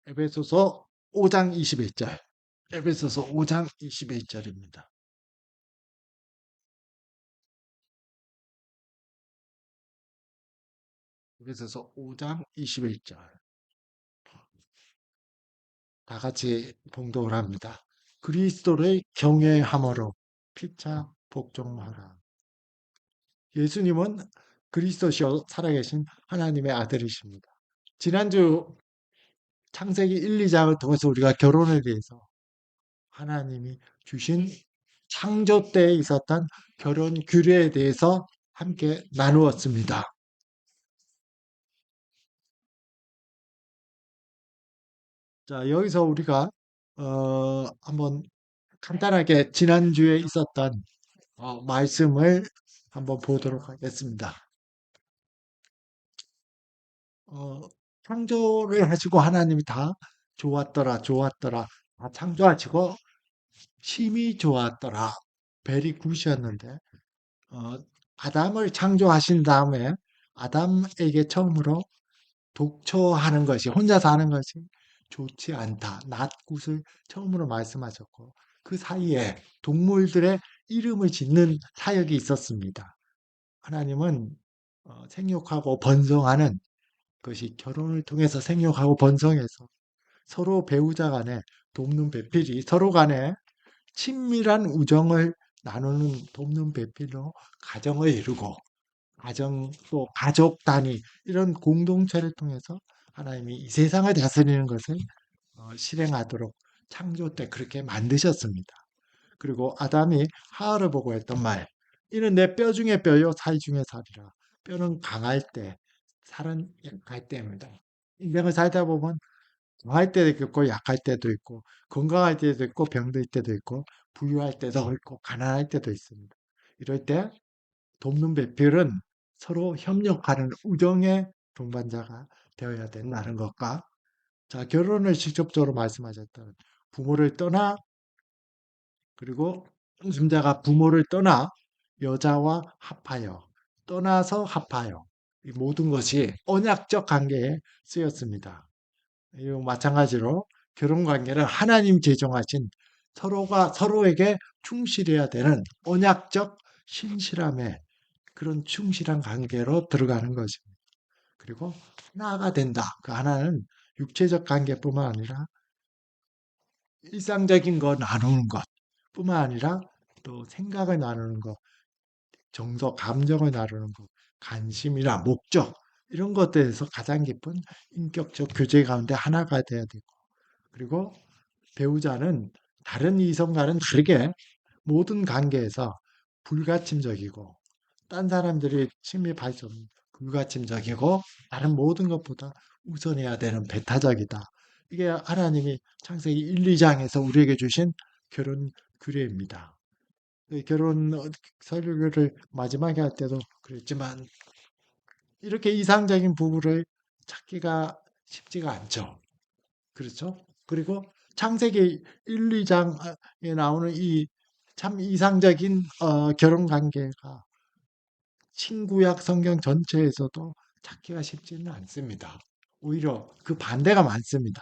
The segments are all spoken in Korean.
에베소서 5장 21절. 에베소서 5장 21절입니다. 에베소서 5장 21절. 다 같이 봉독을 합니다. 그리스도를 경외함으로 피차 복종하라. 예수님은 그리스도시요 살아계신 하나님의 아들이십니다. 지난주 창세기 1, 2장을 통해서 우리가 결혼에 대해서 하나님이 주신 창조 때에 있었던 결혼 규례에 대해서 함께 나누었습니다. 자, 여기서 우리가 한번 간단하게 지난주에 있었던 말씀을 한번 보도록 하겠습니다. 어, 창조를 하시고 하나님이 다 좋았더라, 좋았더라. 다 창조하시고 심히 좋았더라. 베리 굿이었는데 아담을 창조하신 다음에 아담에게 처음으로 독초하는 것이 혼자 사는 것이 좋지 않다. 낫굿을 처음으로 말씀하셨고 그 사이에 동물들의 이름을 짓는 사역이 있었습니다. 하나님은 생육하고 번성하는 것이 결혼을 통해서 생육하고 번성해서 서로 배우자 간에 돕는 배필이 서로 간에 친밀한 우정을 나누는 돕는 배필로 가정을 이루고 가정 또 가족 단위 이런 공동체를 통해서 하나님이 이 세상을 다스리는 것을 실행하도록 창조 때 그렇게 만드셨습니다. 그리고 아담이 하와를 보고 했던 말, 이는 내 뼈 중에 뼈요 살 중에 살이라. 뼈는 강할 때, 살은 약할 때입니다. 인생을 살다 보면 강할 때도 있고 약할 때도 있고 건강할 때도 있고 병들 때도 있고 부유할 때도 있고 가난할 때도 있습니다. 이럴 때 돕는 배필은 서로 협력하는 우정의 동반자가 되어야 된다는 것과 자 결혼을 직접적으로 말씀하셨던 부모를 떠나 그리고 승자가 부모를 떠나 여자와 합하여 떠나서 합하여 이 모든 것이 언약적 관계에 쓰였습니다. 이와 마찬가지로 결혼 관계는 하나님 제정하신 서로가 서로에게 충실해야 되는 언약적 신실함의 그런 충실한 관계로 들어가는 것입니다. 그리고 하나가 된다. 그 하나는 육체적 관계뿐만 아니라 일상적인 거 나누는 것뿐만 아니라 또 생각을 나누는 것, 정서, 감정을 나누는 것, 관심이나 목적 이런 것들에서 가장 깊은 인격적 교제 가운데 하나가 돼야 되고 그리고 배우자는 다른 이성과는 다르게 모든 관계에서 불가침적이고 딴 사람들이 침입할 수 없는 불가침적이고 다른 모든 것보다 우선해야 되는 배타적이다. 이게 하나님이 창세기 1, 2장에서 우리에게 주신 결혼 규례입니다. 결혼 설교를 마지막에 할 때도 그랬지만 이렇게 이상적인 부부를 찾기가 쉽지가 않죠. 그렇죠? 그리고 창세기 1, 2장에 나오는 이 참 이상적인 결혼 관계가 신구약 성경 전체에서도 찾기가 쉽지는 않습니다. 오히려 그 반대가 많습니다.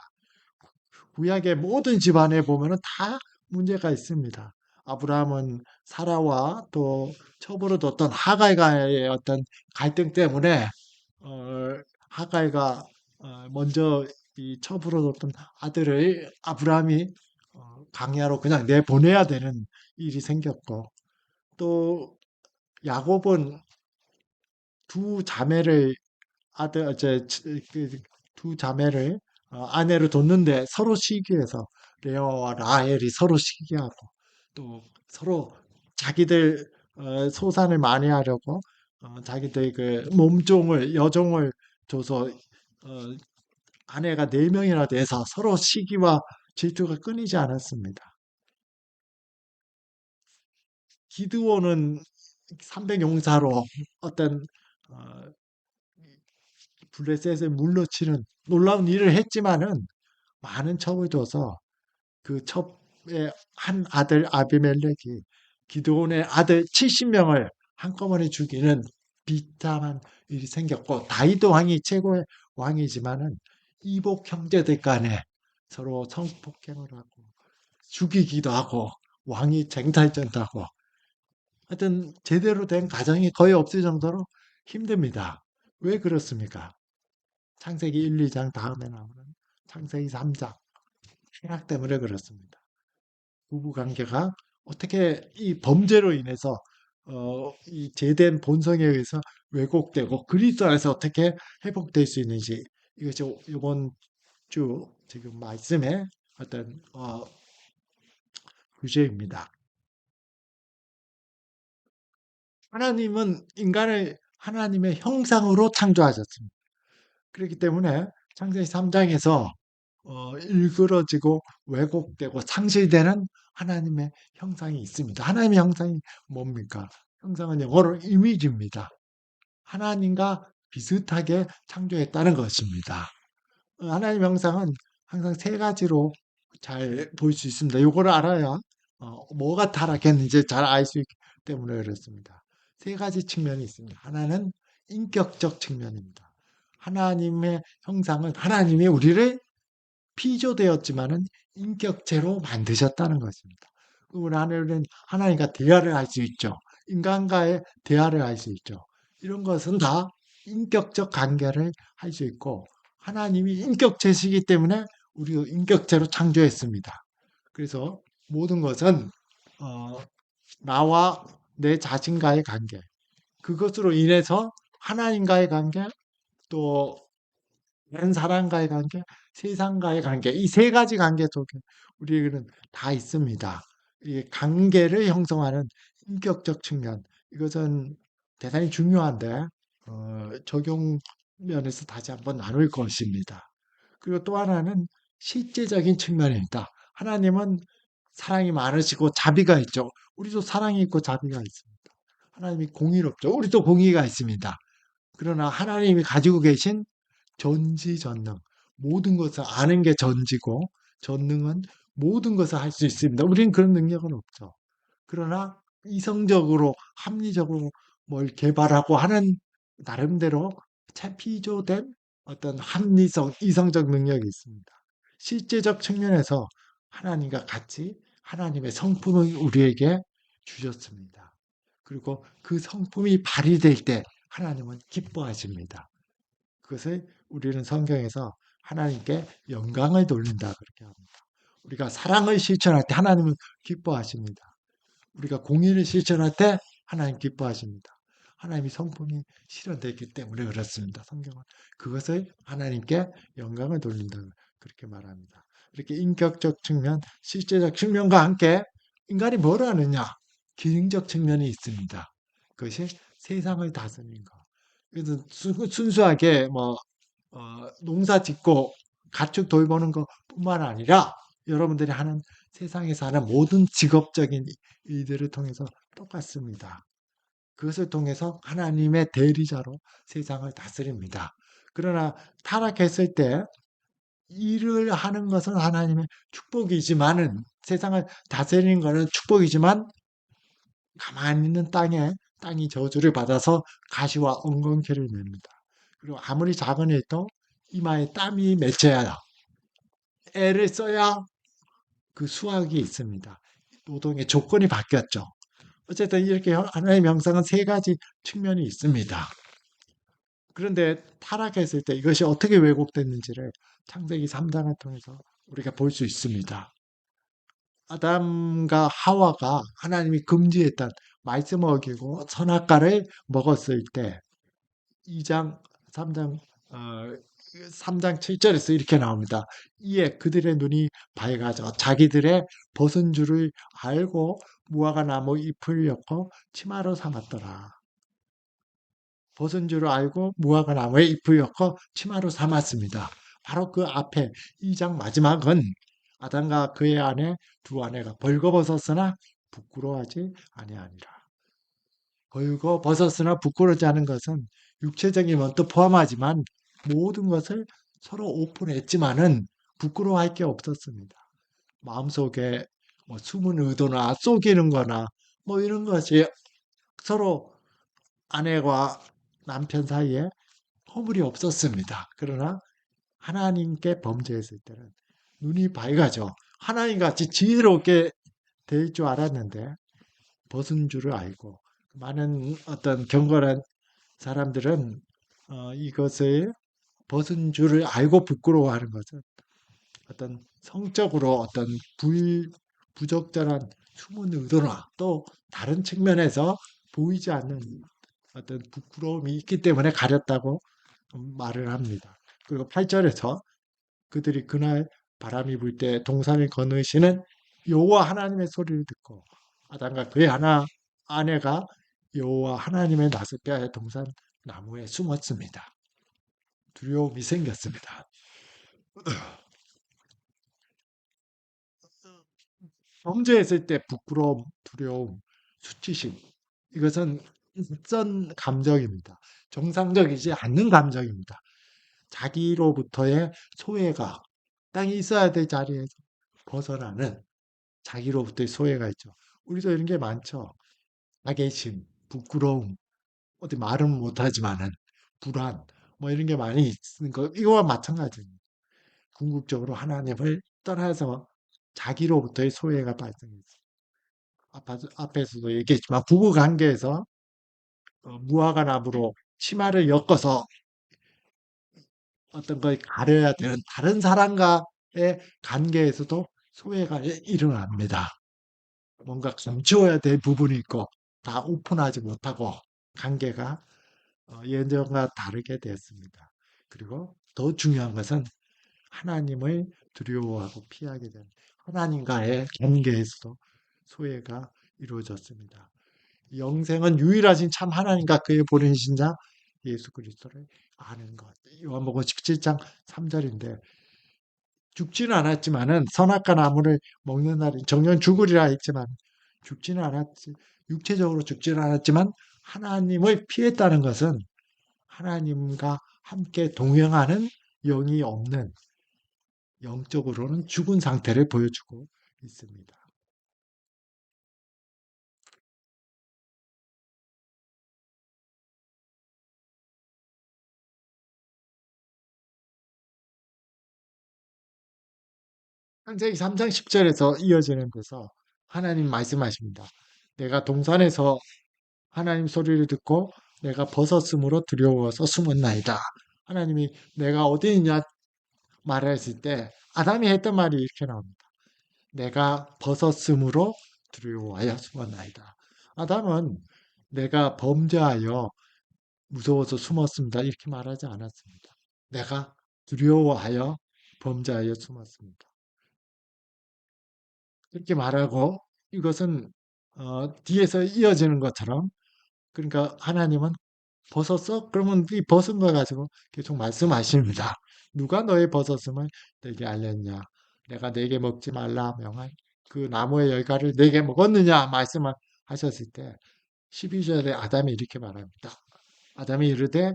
구약의 모든 집안에 보면은 다 문제가 있습니다. 아브라함은 사라와 또 첩으로 뒀던 하갈과의 어떤 갈등 때문에 하갈과 먼저 이 첩으로 뒀던 아들을 아브라함이 광야로 그냥 내보내야 되는 일이 생겼고 또 야곱은 두 자매를 아들 두 자매를 아내로 뒀는데 서로 시기해서 레아와 라헬이 서로 시기하고 또 서로 자기들 소산을 많이 하려고 자기들 그 몸종을 여종을 줘서 아내가 네 명이나 돼서 서로 시기와 질투가 끊이지 않았습니다. 기드온은 300 용사로 어떤 어, 블레셋을 물러치는 놀라운 일을 했지만은 많은 첩을 둬서 그 첩의 한 아들 아비멜렉이 기드온의 아들 70명을 한꺼번에 죽이는 비참한 일이 생겼고 다윗 왕이 최고의 왕이지만은 이복 형제들 간에 서로 성폭행을 하고 죽이기도 하고 왕이 쟁탈전도 하고 하여튼 제대로 된 가정이 거의 없을 정도로 힘듭니다. 왜 그렇습니까? 창세기 1, 2장 다음에 나오는 창세기 3장 희락 때문에 그렇습니다. 부부 관계가 어떻게 이 범죄로 인해서 이 제된 본성에 의해서 왜곡되고 그리스도 안에서 어떻게 회복될 수 있는지 이것이 이번 주 지금 말씀의 어떤 주제입니다. 하나님은 인간을 하나님의 형상으로 창조하셨습니다. 그렇기 때문에 창세기 3장에서 일그러지고 왜곡되고 상실되는 하나님의 형상이 있습니다. 하나님의 형상이 뭡니까? 형상은 영어로 이미지입니다. 하나님과 비슷하게 창조했다는 것입니다. 하나님 형상은 항상 세 가지로 잘 볼 수 있습니다. 요거를 알아야 뭐가 타락했는지 잘 알 수 있기 때문에 그렇습니다. 세 가지 측면이 있습니다. 하나는 인격적 측면입니다. 하나님의 형상은 하나님이 우리를 피조되었지만은 인격체로 만드셨다는 것입니다. 우리 하나님은 하나님과 대화를 할 수 있죠. 인간과의 대화를 할 수 있죠. 이런 것은 다 인격적 관계를 할 수 있고 하나님이 인격체시기 때문에 우리도 인격체로 창조했습니다. 그래서 모든 것은 어, 나와 내 자신과의 관계, 그것으로 인해서 하나님과의 관계, 또 다른 사람과의 관계, 세상과의 관계, 이 세 가지 관계 속에 우리에게는 다 있습니다. 이 관계를 형성하는 인격적 측면, 이것은 대단히 중요한데, 적용 면에서 다시 한번 나눌 것입니다. 그리고 또 하나는 실제적인 측면입니다. 하나님은 사랑이 많으시고 자비가 있죠. 우리도 사랑이 있고 자비가 있습니다. 하나님이 공의롭죠. 우리도 공의가 있습니다. 그러나 하나님이 가지고 계신 전지전능. 모든 것을 아는 게 전지고 전능은 모든 것을 할 수 있습니다. 우리는 그런 능력은 없죠. 그러나 이성적으로 합리적으로 뭘 개발하고 하는 나름대로 피조된 어떤 합리성, 이성적 능력이 있습니다. 실제적 측면에서 하나님과 같이 하나님의 성품을 우리에게 주셨습니다. 그리고 그 성품이 발휘될 때 하나님은 기뻐하십니다. 그것을 우리는 성경에서 하나님께 영광을 돌린다 그렇게 합니다. 우리가 사랑을 실천할 때 하나님은 기뻐하십니다. 우리가 공의를 실천할 때 하나님 기뻐하십니다. 하나님이 성품이 실현되기 때문에 그렇습니다. 성경은 그것을 하나님께 영광을 돌린다 그렇게 말합니다. 이렇게 인격적 측면, 실제적 측면과 함께 인간이 뭘 하느냐? 기능적 측면이 있습니다. 그것이 세상을 다스리는 것. 그래서 순수하게 농사 짓고 가축 돌보는 것뿐만 아니라 여러분들이 하는 세상에서 하는 모든 직업적인 일들을 통해서 똑같습니다. 그것을 통해서 하나님의 대리자로 세상을 다스립니다. 그러나 타락했을 때 일을 하는 것은 하나님의 축복이지만은 세상을 다스리는 것은 축복이지만 가만히 있는 땅이 저주를 받아서 가시와 엉겅퀴를 냅니다. 그리고 아무리 작은 일도 이마에 땀이 맺혀야 애를 써야 그 수확이 있습니다. 노동의 조건이 바뀌었죠. 어쨌든 이렇게 하나의 명상은 세 가지 측면이 있습니다. 그런데 타락했을 때 이것이 어떻게 왜곡됐는지를 창세기 3장을 통해서 우리가 볼 수 있습니다. 아담과 하와가 하나님이 금지했던 말씀을 어기고 선악과를 먹었을 때 2장 3장 3장 7절에서 이렇게 나옵니다. 이에 그들의 눈이 밝아져 자기들의 벗은 줄을 알고 무화과 나무 잎을 엮어 치마로 삼았더라. 벗은 줄을 알고 무화과 나무에 잎을 엮어 치마로 삼았습니다. 바로 그 앞에 2장 마지막은 아담과 그의 아내 두 아내가 벌거벗었으나 부끄러워하지 아니하니라. 벌거벗었으나 부끄러워하지 않은 것은 육체적인 면도 포함하지만 모든 것을 서로 오픈했지만은 부끄러워할 게 없었습니다. 마음속에 숨은 의도나 속이는 거나 이런 것이 서로 아내와 남편 사이에 허물이 없었습니다. 그러나 하나님께 범죄했을 때는 눈이 밝아져. 하나님 같이 지혜롭게 될 줄 알았는데 벗은 줄을 알고 많은 어떤 경건한 사람들은 이것을 벗은 줄을 알고 부끄러워하는 것은 어떤 성적으로 어떤 부적절한 숨은 의도나 또 다른 측면에서 보이지 않는 어떤 부끄러움이 있기 때문에 가렸다고 말을 합니다. 그리고 8절에서 그들이 그날 바람이 불 때 동산을 거느시는 여호와 하나님의 소리를 듣고 아담과 그의 아내가 여호와 하나님의 낯을 피하여 동산 나무에 숨었습니다. 두려움이 생겼습니다. 범죄했을 때 부끄러움, 두려움, 수치심 이것은 낯선 감정입니다. 정상적이지 않는 감정입니다. 자기로부터의 소외가 땅에 있어야 될 자리에서 벗어나는 자기로부터의 소외가 있죠. 우리도 이런 게 많죠. 자괴심, 부끄러움, 어디 말은 못하지만은 불안, 뭐 이런 게 많이 있는 거 이거와 마찬가지입니다. 궁극적으로 하나님을 떠나서 자기로부터의 소외가 발생했어요. 앞에서도 얘기했지만 부부 관계에서 무화과 나무로 치마를 엮어서 어떤 걸 가려야 되는 다른 사람과의 관계에서도 소외가 일어납니다. 뭔가 감추어야 될 부분이 있고 다 오픈하지 못하고 관계가 예전과 다르게 됐습니다. 그리고 더 중요한 것은 하나님을 두려워하고 피하게 된 하나님과의 관계에서도 소외가 이루어졌습니다. 영생은 유일하신 참 하나님과 그의 보내신 자 예수 그리스도를 아는 것. 요한복음 17장 3절인데 죽지는 않았지만은 선악과 나무를 먹는 날이 정녕 죽으리라 했지만 죽지는 않았지. 육체적으로 죽지는 않았지만 하나님을 피했다는 것은 하나님과 함께 동행하는 영이 없는 영적으로는 죽은 상태를 보여주고 있습니다. 창세기 3장 10절에서 이어지는 데서 하나님 말씀하십니다. 내가 동산에서 하나님 소리를 듣고 내가 벗었으므로 두려워서 숨었나이다. 하나님이 내가 어디 있냐 말했을 때 아담이 했던 말이 이렇게 나옵니다. 내가 벗었으므로 두려워하여 숨었나이다. 아담은 내가 범죄하여 무서워서 숨었습니다. 이렇게 말하지 않았습니다. 내가 두려워하여 범죄하여 숨었습니다. 이렇게 말하고 이것은 뒤에서 이어지는 것처럼 그러니까 하나님은 벗었어? 그러면 이 벗은 거 가지고 계속 말씀하십니다. 누가 너의 벗었음을 내게 알렸냐? 내가 내게 먹지 말라 명한 그 나무의 열가를 내게 먹었느냐? 말씀을 하셨을 때 12절에 아담이 이렇게 말합니다. 아담이 이르되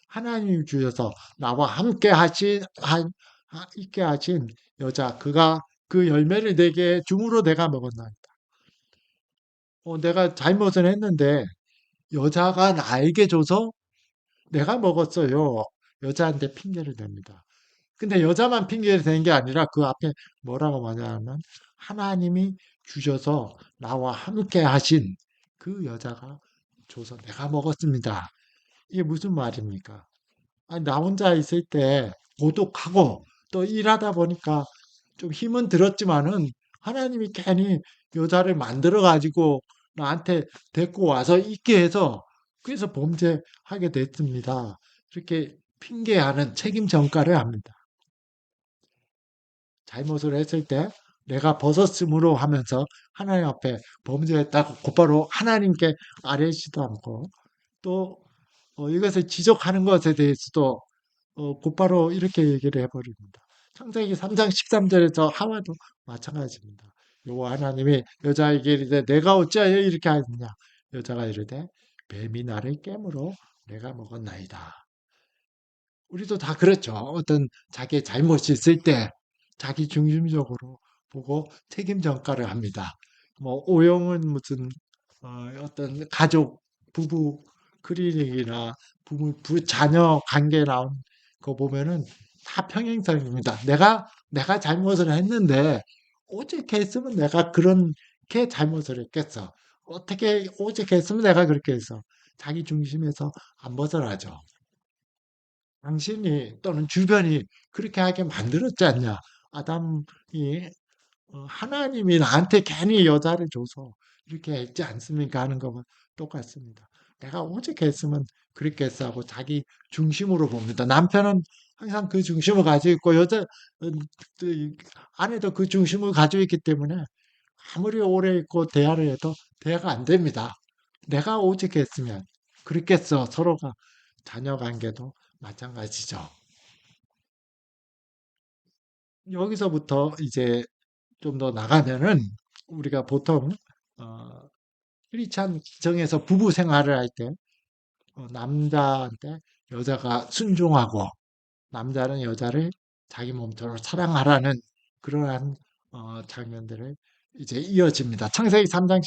하나님이 주셔서 나와 함께 있게 하신 여자 그가 그 열매를 내게 줌으로 내가 먹었나이다. 내가 잘못은 했는데 여자가 나에게 줘서 내가 먹었어요. 여자한테 핑계를 댑니다. 근데 여자만 핑계를 대는 게 아니라 그 앞에 뭐라고 말하냐면 하나님이 주셔서 나와 함께 하신 그 여자가 줘서 내가 먹었습니다. 이게 무슨 말입니까? 아니, 나 혼자 있을 때 고독하고 또 일하다 보니까 좀 힘은 들었지만은 하나님이 괜히 여자를 만들어 가지고 나한테 데리고 와서 있게 해서 그래서 범죄하게 됐습니다. 이렇게 핑계하는 책임 전가를 합니다. 잘못을 했을 때 내가 벗었으므로 하면서 하나님 앞에 범죄했다고 곧바로 하나님께 아뢰지도 않고 또 이것을 지적하는 것에 대해서도 곧바로 이렇게 얘기를 해버립니다. 창세기 3장 13절에서 하와도 마찬가지입니다. 여호와 하나님이 여자에게 이르되 내가 어찌하여 이렇게 하였느냐 여자가 이르되 뱀이 나를 깨물어 내가 먹었나이다. 우리도 다 그렇죠. 어떤 자기의 잘못이 있을 때 자기 중심적으로 보고 책임 전가를 합니다. 뭐 오용은 무슨 어떤 가족 부부 클리닉이나 자녀 관계 나온 거 보면은 다 평행선입니다. 내가 잘못을 했는데, 오직 했으면 내가 그렇게 잘못을 했겠어. 어떻게 오직 했으면 내가 그렇게 했어. 자기 중심에서 안 벗어나죠. 당신이 또는 주변이 그렇게 하게 만들었지 않냐. 아담이 하나님이 나한테 괜히 여자를 줘서 이렇게 했지 않습니까? 하는 것과 똑같습니다. 내가 오직 했으면 그렇게 했어 하고 자기 중심으로 봅니다. 남편은 항상 그 중심을 가지고 있고 그 아내도 그 중심을 가지고 있기 때문에 아무리 오래 있고 대화를 해도 대화가 안 됩니다. 내가 오직 했으면 그렇겠어. 서로가 자녀 관계도 마찬가지죠. 여기서부터 이제 좀 더 나가면은 우리가 보통 어, 크리스찬 가정에서 부부 생활을 할 때 남자한테 여자가 순종하고 남자는 여자를 자기 몸처럼 사랑하라는 그러한 장면들을 이제 이어집니다. 창세기 3장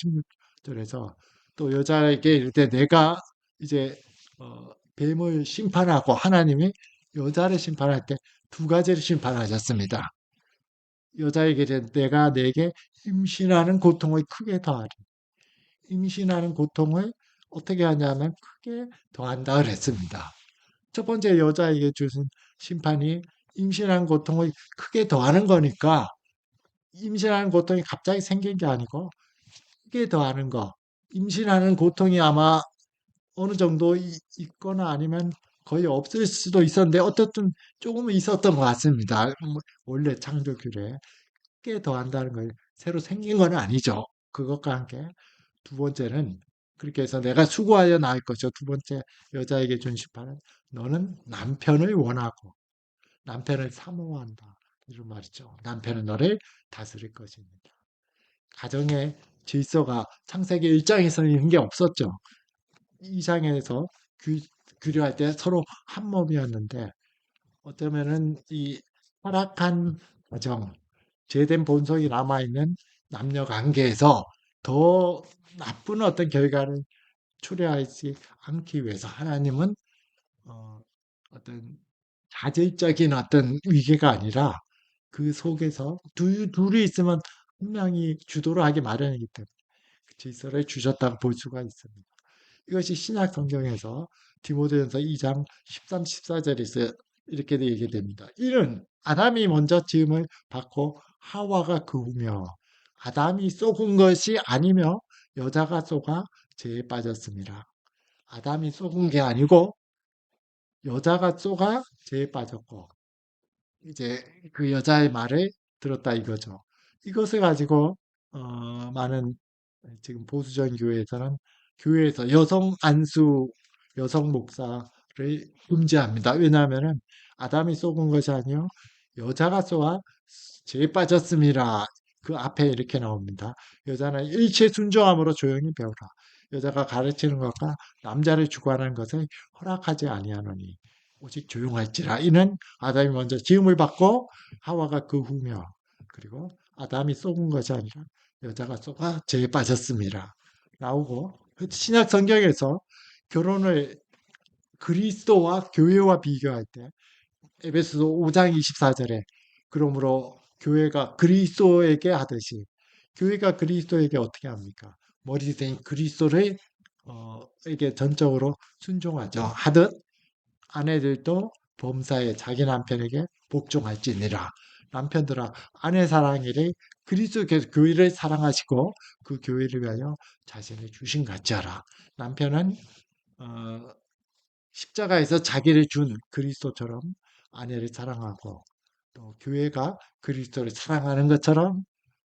16절에서 또 여자에게 이를 때 내가 이제 뱀을 심판하고 하나님이 여자를 심판할 때 두 가지를 심판하셨습니다. 여자에게 이제 내가 내게 임신하는 고통을 크게 더하리. 임신하는 고통을 어떻게 하냐면 크게 더한다 그랬습니다. 첫 번째 여자에게 주신 심판이 임신한 고통을 크게 더하는 거니까 임신하는 고통이 갑자기 생긴 게 아니고 크게 더하는 거. 임신하는 고통이 아마 어느 정도 있거나 아니면 거의 없을 수도 있었는데 어떻든 조금은 있었던 것 같습니다. 원래 창조규례 크게 더한다는 걸 새로 생긴 건 아니죠. 그것과 함께 두 번째는 그렇게 해서 내가 수고하여 나을 것이요. 두 번째 여자에게 준 심판은 너는 남편을 원하고 남편을 사모한다. 이런 말이죠. 남편은 너를 다스릴 것입니다. 가정의 질서가 창세기 1장에서는 이런 게 없었죠. 2장에서 규례할 때 서로 한 몸이었는데 어쩌면은 이 타락한 가정, 죄된 본성이 남아있는 남녀 관계에서 더 나쁜 어떤 결과를 초래하지 않기 위해서 하나님은 어, 어떤 자질적인 어떤 위계가 아니라 그 속에서 둘이 있으면 분명히 주도를 하기 마련이기 때문에 그 질서를 주셨다고 볼 수가 있습니다. 이것이 신약 성경에서 디모데전서 2장 13, 14절에서 이렇게 얘기됩니다. 이는 아담이 먼저 지음을 받고 하와가 그 후며 아담이 속은 것이 아니며 여자가 속아 죄에 빠졌습니다. 아담이 속은 게 아니고 여자가 속아 죄에 빠졌고 이제 그 여자의 말을 들었다 이거죠. 이것을 가지고 많은 지금 보수적인 교회에서는 교회에서 여성 안수 여성 목사를 금지합니다. 왜냐하면은 아담이 속은 것이 아니요 여자가 쏘아 죄에 빠졌습니다. 그 앞에 이렇게 나옵니다. 여자는 일체 순종함으로 조용히 배우라. 여자가 가르치는 것과 남자를 주관하는 것을 허락하지 아니하노니 오직 조용할지라. 이는 아담이 먼저 지음을 받고 하와가 그 후며 그리고 아담이 속은 것이 아니라 여자가 쏘아 죄에 빠졌습니다. 나오고 신약 성경에서 결혼을 그리스도와 교회와 비교할 때 에베소서 5장 24절에 그러므로 교회가 그리스도에게 하듯이 교회가 그리스도에게 어떻게 합니까? 머리된 그리스도를 에게 전적으로 순종하죠. 하듯 아내들도 범사에 자기 남편에게 복종할지니라. 남편들아 아내 사랑이를 그리스도께서 교회를 사랑하시고 그 교회를 위하여 자신을 주신 같이 하라. 남편은 어, 십자가에서 자기를 준 그리스도처럼 아내를 사랑하고 또 교회가 그리스도를 사랑하는 것처럼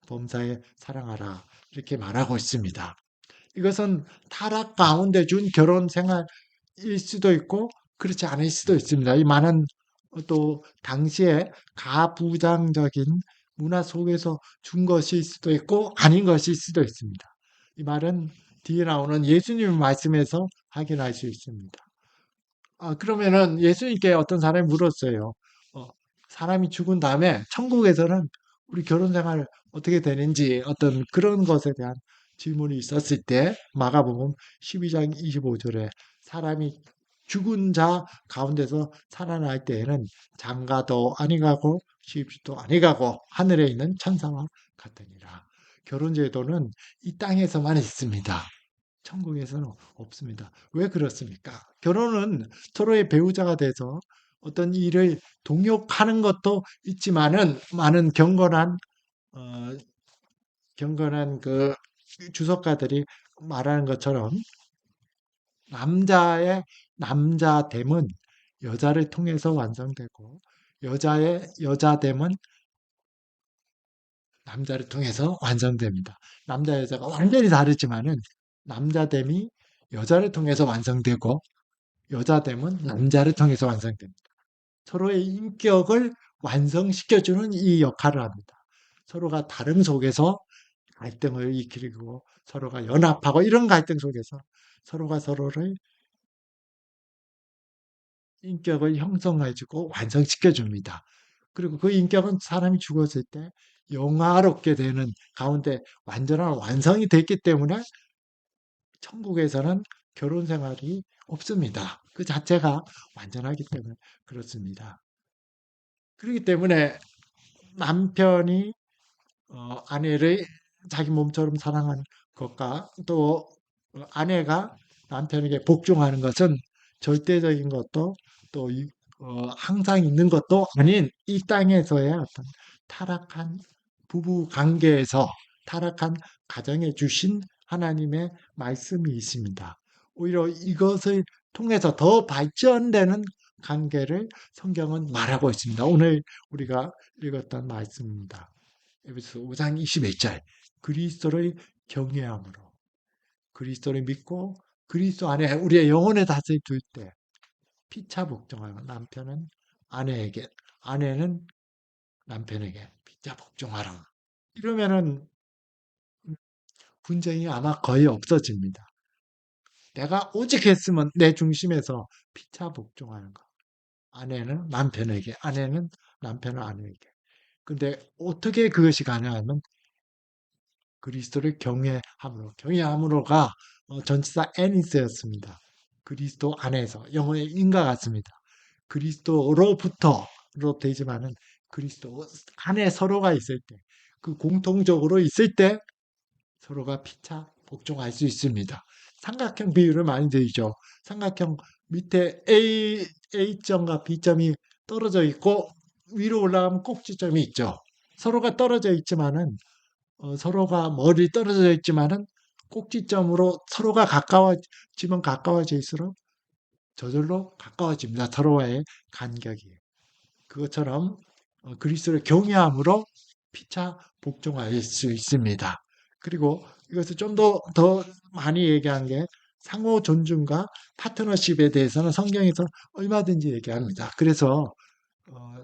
범사에 사랑하라 이렇게 말하고 있습니다. 이것은 타락 가운데 준 결혼 생활일 수도 있고 그렇지 않을 수도 있습니다. 이 많은 또 당시에 가부장적인 문화 속에서 준 것일 수도 있고 아닌 것일 수도 있습니다. 이 말은 뒤에 나오는 예수님 말씀에서 확인할 수 있습니다. 그러면은 예수님께 어떤 사람이 물었어요. 어, 사람이 죽은 다음에 천국에서는 우리 결혼 생활 어떻게 되는지 어떤 그런 것에 대한 질문이 있었을 때 마가복음 12장 25절에 사람이 죽은 자 가운데서 살아날 때에는 장가도 아니가고 시집도 아니가고 하늘에 있는 천사와 같으니라. 결혼 제도는 이 땅에서만 있습니다. 천국에서는 없습니다. 왜 그렇습니까? 결혼은 서로의 배우자가 돼서 어떤 일을 동역하는 것도 있지만은 많은 어, 경건한 그 주석가들이 말하는 것처럼 남자의 남자됨은 여자를 통해서 완성되고 여자의 여자됨은 남자를 통해서 완성됩니다. 남자 여자가 완전히 다르지만은 남자됨이 여자를 통해서 완성되고 여자됨은 남자를 통해서 완성됩니다. 서로의 인격을 완성시켜주는 이 역할을 합니다. 서로가 다름 속에서 갈등을 일으키고 서로가 연합하고 이런 갈등 속에서 서로가 서로를 인격을 형성해주고 완성시켜줍니다. 그리고 그 인격은 사람이 죽었을 때 영화롭게 되는 가운데 완전한 완성이 됐기 때문에 천국에서는 결혼 생활이 없습니다. 그 자체가 완전하기 때문에 그렇습니다. 그렇기 때문에 남편이 아내를 자기 몸처럼 사랑하는 것과 또 아내가 남편에게 복종하는 것은 절대적인 것도 또 항상 있는 것도 아닌 이 땅에서의 어떤 타락한 부부 관계에서 타락한 가정에 주신 하나님의 말씀이 있습니다. 오히려 이것을 통해서 더 발전되는 관계를 성경은 말하고 있습니다. 오늘 우리가 읽었던 말씀입니다. 에베소 5장 21절 그리스도를 경외함으로 그리스도를 믿고 그리스도 안에 우리의 영혼의 닷을 둘 때 피차 복종하는 남편은 아내에게 아내는 남편에게 피차 복종하라. 이러면은 분쟁이 아마 거의 없어집니다. 내가 오직 했으면 내 중심에서 피차 복종하는 거. 아내는 남편에게, 아내는 남편은 아내에게. 근데 어떻게 그것이 가능하면 그리스도를 경외함으로, 경외함으로가 전치사 애니스였습니다. 그리스도 안에서 영어의 인과 같습니다. 그리스도로부터로 되지만은 그리스도 안에 서로가 있을 때, 그 공통적으로 있을 때 서로가 피차 복종할 수 있습니다. 삼각형 비율을 많이 들이죠. 삼각형 밑에 A점과 B점이 떨어져 있고 위로 올라가면 꼭지점이 있죠. 서로가 떨어져 있지만은 서로가 멀리 떨어져 있지만은 꼭지점으로 서로가 가까워지면 가까워질수록 저절로 가까워집니다. 서로와의 간격이. 그것처럼 그리스도를 경외함으로 피차 복종할 수 있습니다. 그리고 이것을 좀 더 많이 얘기한 게 상호 존중과 파트너십에 대해서는 성경에서 얼마든지 얘기합니다. 그래서 어,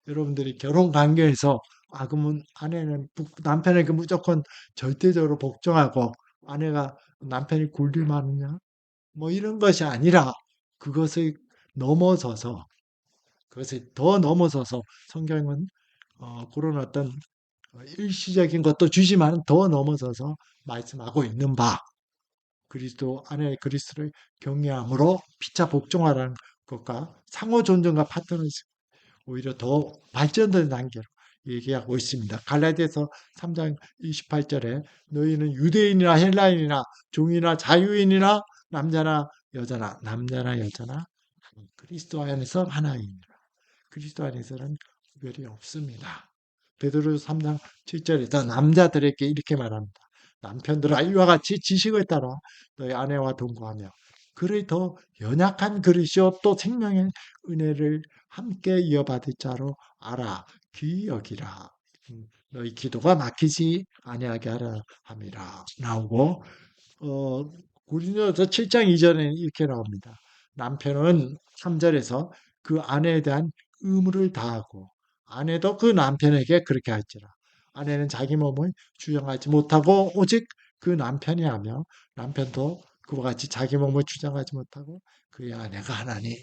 여러분들이 결혼 관계에서 그러면 아내는 남편에게 무조건 절대적으로 복종하고 아내가 남편이 굴릴만하냐 뭐 이런 것이 아니라 그것을 넘어서서 그것을 더 넘어서서 성경은 그런 어떤 일시적인 것도 주지만 더 넘어서서 말씀하고 있는 바 그리스도 안에 그리스도를 경외함으로 피차 복종하라는 것과 상호 존중과 파트너십 오히려 더 발전된 단계로 얘기하고 있습니다. 갈라디아서 3장 28절에 너희는 유대인이나 헬라인이나 종이나 자유인이나 남자나 여자나 그리스도 안에서 하나이니라. 그리스도 안에서는 구별이 없습니다. 베드로서 3장 7절에서 남자들에게 이렇게 말합니다. 남편들아 이와 같이 지식을 따라 너희 아내와 동거하며 그를 더 연약한 그릇이요 또 생명의 은혜를 함께 이어받을 자로 알아 귀히 여기라. 너희 기도가 막히지 아니하게 하라 함이라 나오고 고린도서 7장 2절에는 이렇게 나옵니다. 남편은 3절에서 그 아내에 대한 의무를 다하고 아내도 그 남편에게 그렇게 할지라. 아내는 자기 몸을 주장하지 못하고 오직 그 남편이 하며 남편도 그와 같이 자기 몸을 주장하지 못하고 그의 아내가 하나니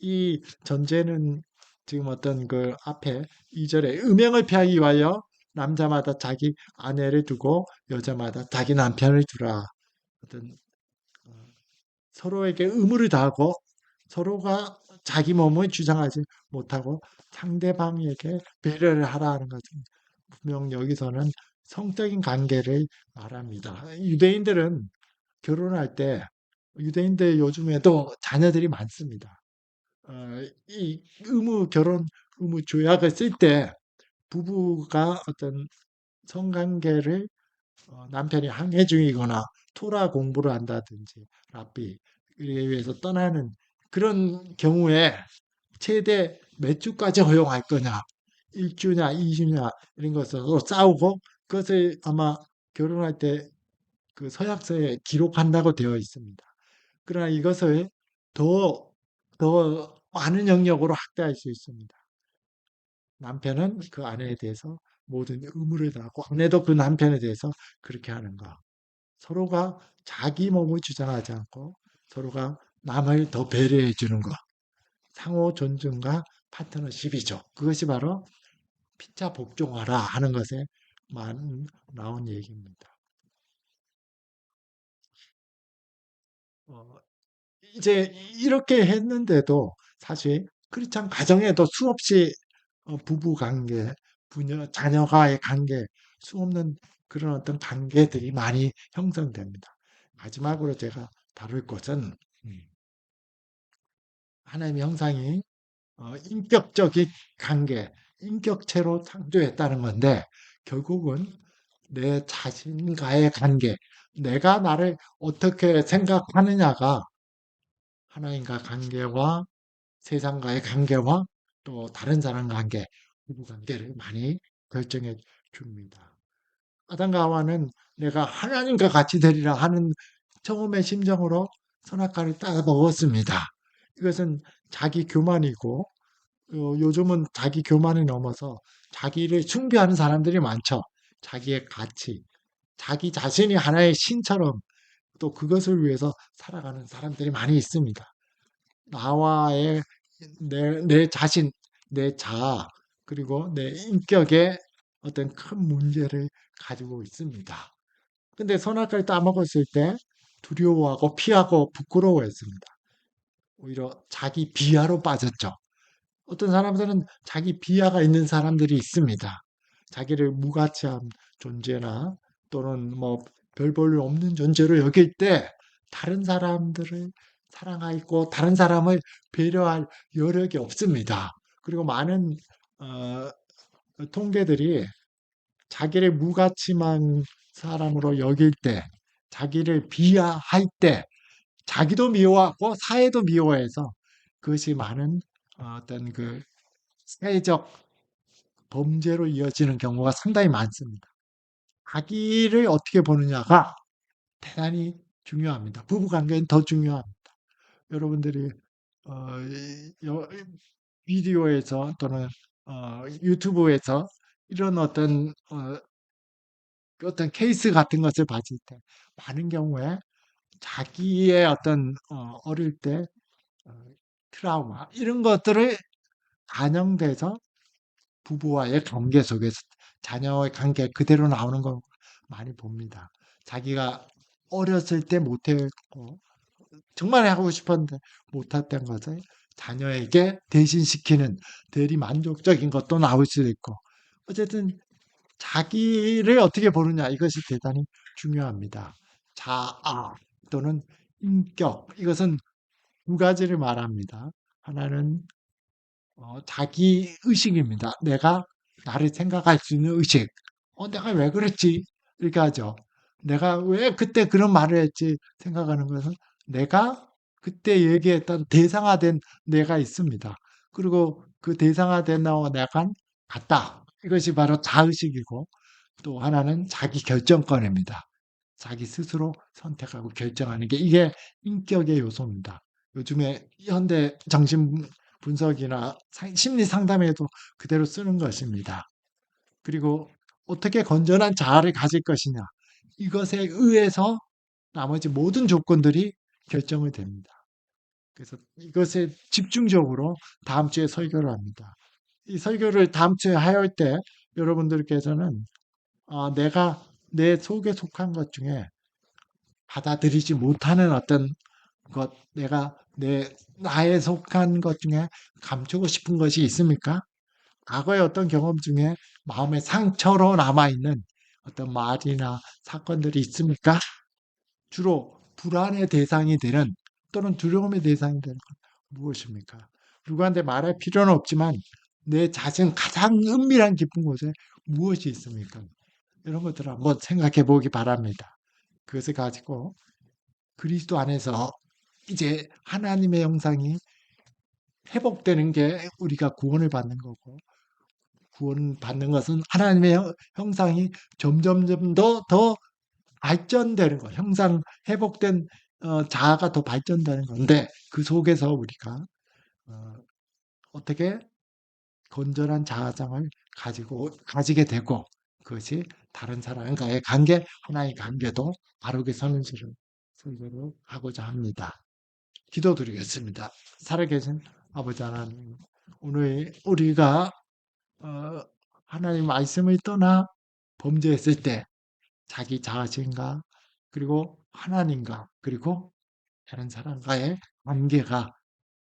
이 전제는 지금 어떤 그 앞에 2절에 음행을 피하기 위하여 남자마다 자기 아내를 두고 여자마다 자기 남편을 두라. 어떤 서로에게 의무를 다하고 서로가 자기 몸을 주장하지 못하고 상대방에게 배려를 하라는 것은 분명 여기서는 성적인 관계를 말합니다. 유대인들은 결혼할 때 유대인들 요즘에도 자녀들이 많습니다. 이 결혼 의무 조약을 쓸 때 부부가 어떤 성관계를 남편이 항해 중이거나 토라 공부를 한다든지 랍비에 의해서 떠나는 그런 경우에 최대 몇 주까지 허용할 거냐, 1주냐, 2주냐 이런 것으로 싸우고 그것을 아마 결혼할 때 그 서약서에 기록한다고 되어 있습니다. 그러나 이것을 더, 더 많은 영역으로 확대할 수 있습니다. 남편은 그 아내에 대해서 모든 의무를 다하고 아내도 그 남편에 대해서 그렇게 하는 거. 서로가 자기 몸을 주장하지 않고 서로가 남을 더 배려해 주는 것. 상호 존중과 파트너십이죠. 그것이 바로 피차 복종하라 하는 것에 나온 얘기입니다. 어, 이제 이렇게 했는데도 사실 크리스찬 가정에도 수없이 부부 관계, 부녀, 자녀와의 관계, 수없는 그런 어떤 관계들이 많이 형성됩니다. 마지막으로 제가 다룰 것은 하나님의 형상이 인격적인 관계, 인격체로 창조했다는 건데 결국은 내 자신과의 관계, 내가 나를 어떻게 생각하느냐가 하나님과 관계와 세상과의 관계와 또 다른 사람 관계, 부부 관계를 많이 결정해 줍니다. 아담과 하와는 내가 하나님과 같이 되리라 하는 처음의 심정으로 선악과를 따 먹었습니다. 이것은 자기 교만이고 요즘은 자기 교만을 넘어서 자기를 숭배하는 사람들이 많죠. 자기의 가치, 자기 자신이 하나의 신처럼 또 그것을 위해서 살아가는 사람들이 많이 있습니다. 나와의 내 자신, 내 자아, 그리고 내 인격의 어떤 큰 문제를 가지고 있습니다. 근데 선악과를 따먹었을 때 두려워하고 피하고 부끄러워했습니다. 오히려 자기 비하로 빠졌죠. 어떤 사람들은 자기 비하가 있는 사람들이 있습니다. 자기를 무가치한 존재나 또는 뭐 별 볼일 없는 존재로 여길 때 다른 사람들을 사랑하고 다른 사람을 배려할 여력이 없습니다. 그리고 많은 어, 통계들이 자기를 무가치한 사람으로 여길 때, 자기를 비하할 때, 자기도 미워하고 사회도 미워해서 그것이 많은 어떤 그 사회적 범죄로 이어지는 경우가 상당히 많습니다. 자기를 어떻게 보느냐가 대단히 중요합니다. 부부 관계는 더 중요합니다. 여러분들이 어, 비디오에서 또는 유튜브에서 이런 어떤 케이스 같은 것을 봤을 때 많은 경우에 자기의 어떤 어릴 때 어, 트라우마 이런 것들을 반영돼서 부부와의 관계 속에서 자녀의 관계 그대로 나오는 거 많이 봅니다. 자기가 어렸을 때 못했고 정말 하고 싶었는데 못했던 것을 자녀에게 대신시키는 대리 만족적인 것도 나올 수도 있고 어쨌든 자기를 어떻게 보느냐 이것이 대단히 중요합니다. 자아 또는 인격 이것은 두 가지를 말합니다. 하나는 자기 의식입니다. 내가 나를 생각할 수 있는 의식. 내가 왜 그랬지? 이렇게 하죠. 내가 왜 그때 그런 말을 했지? 생각하는 것은 내가 그때 얘기했던 대상화된 내가 있습니다. 그리고 그 대상화된 나와 내가 같다. 이것이 바로 자의식이고 또 하나는 자기 결정권입니다. 자기 스스로 선택하고 결정하는 게 이게 인격의 요소입니다. 요즘에 현대 정신 분석이나 심리 상담에도 그대로 쓰는 것입니다. 그리고 어떻게 건전한 자아를 가질 것이냐. 이것에 의해서 나머지 모든 조건들이 결정이 됩니다. 그래서 이것에 집중적으로 다음 주에 설교를 합니다. 이 설교를 다음 주에 할 때 여러분들께서는 내가 내 속에 속한 것 중에 받아들이지 못하는 어떤 내가 나에 속한 것 중에 감추고 싶은 것이 있습니까? 과거의 어떤 경험 중에 마음의 상처로 남아있는 어떤 말이나 사건들이 있습니까? 주로 불안의 대상이 되는 또는 두려움의 대상이 되는 건 무엇입니까? 누구한테 말할 필요는 없지만 내 자신 가장 은밀한 깊은 곳에 무엇이 있습니까? 이런 것들을 한번 생각해 보기 바랍니다. 그것을 가지고 그리스도 안에서 이제 하나님의 형상이 회복되는 게 우리가 구원을 받는 거고, 구원받는 것은 하나님의 형상이 점점점 더 발전되는 거, 형상 회복된 자아가 더 발전되는 건데 그 속에서 우리가 어, 어떻게 건전한 자아상을 가지게 되고 그것이 다른 사람과의 관계, 하나의 관계도 바르게 서는지를 설교를 하고자 합니다. 기도드리겠습니다. 살아계신 아버지 하나님, 오늘 우리가 어, 하나님 말씀을 떠나 범죄했을 때 자기 자신과 그리고 하나님과 그리고 다른 사람과의 관계가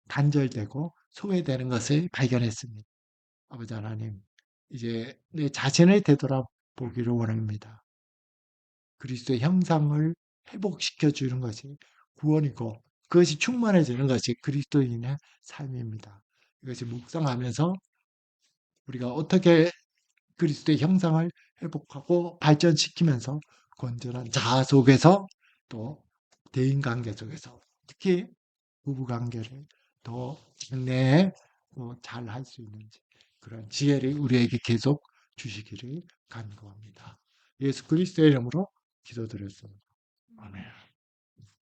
단절되고 소외되는 것을 발견했습니다. 아버지 하나님, 이제 내 자신을 되돌아보기를 원합니다. 그리스도의 형상을 회복시켜 주는 것이 구원이고 그것이 충만해지는 것이 그리스도인의 삶입니다. 이것이 묵상하면서 우리가 어떻게 그리스도의 형상을 회복하고 발전시키면서 건전한 자아 속에서 또 대인 관계 속에서 특히 부부 관계를 더 장래에 잘 할 수 있는지 그런 지혜를 우리에게 계속 주시기를 간구합니다. 예수 그리스도의 이름으로 기도드렸습니다. 아멘.